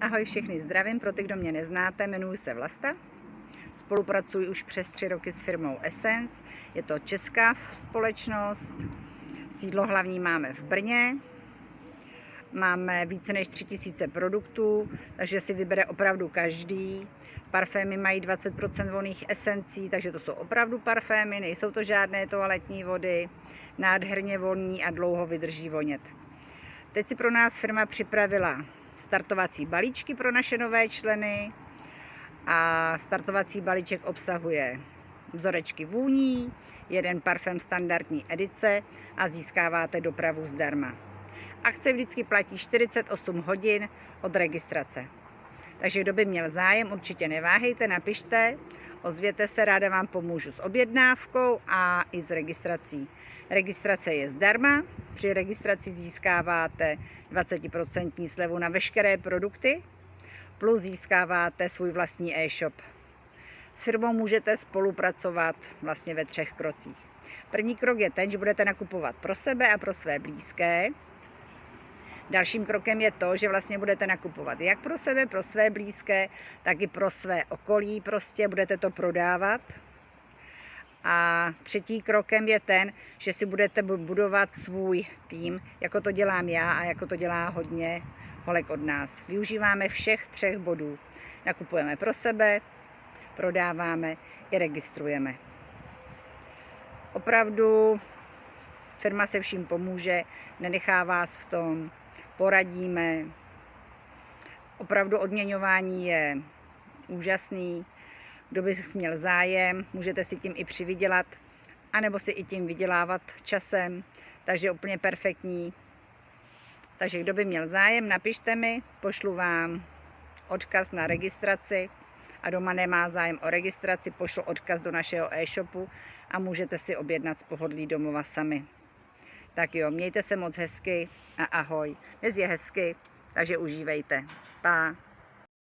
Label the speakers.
Speaker 1: Ahoj, všechny zdravím, pro ty, kdo mě neznáte, jmenuji se Vlasta. Spolupracuji už přes 3 roky s firmou Essence. Je to česká společnost, sídlo hlavní máme v Brně. Máme více než 3000 produktů, takže si vybere opravdu každý. Parfémy mají 20% vonných esencí, takže to jsou opravdu parfémy, nejsou to žádné toaletní vody. Nádherně voní a dlouho vydrží vonět. Teď si pro nás firma připravila startovací balíčky pro naše nové členy a startovací balíček obsahuje vzorečky vůní, jeden parfém standardní edice a získáváte dopravu zdarma. Akce vždycky platí 48 hodin od registrace. Takže kdo by měl zájem, určitě neváhejte, napište, ozvěte se, ráda vám pomůžu s objednávkou a i s registrací. Registrace je zdarma, při registraci získáváte 20% slevu na veškeré produkty, plus získáváte svůj vlastní e-shop. S firmou můžete spolupracovat vlastně ve 3 krocích. První krok je ten, že budete nakupovat pro sebe a pro své blízké. Dalším krokem je to, že vlastně budete nakupovat jak pro sebe, pro své blízké, tak i pro své okolí, prostě budete to prodávat. A třetí krokem je ten, že si budete budovat svůj tým, jako to dělám já a jako to dělá hodně holek od nás. Využíváme všech 3 bodů. Nakupujeme pro sebe, prodáváme i registrujeme. Opravdu firma se vším pomůže, nenechá vás v tom, poradíme. Opravdu odměňování je úžasný. Kdo by měl zájem, můžete si tím i přivydělat, anebo si i tím vydělávat časem, takže úplně perfektní. Takže kdo by měl zájem, napište mi, pošlu vám odkaz na registraci a doma nemá zájem o registraci, pošlu odkaz do našeho e-shopu a můžete si objednat z pohodlí domova sami. Tak jo, mějte se moc hezky a ahoj. Dnes je hezky, takže užívejte. Pa.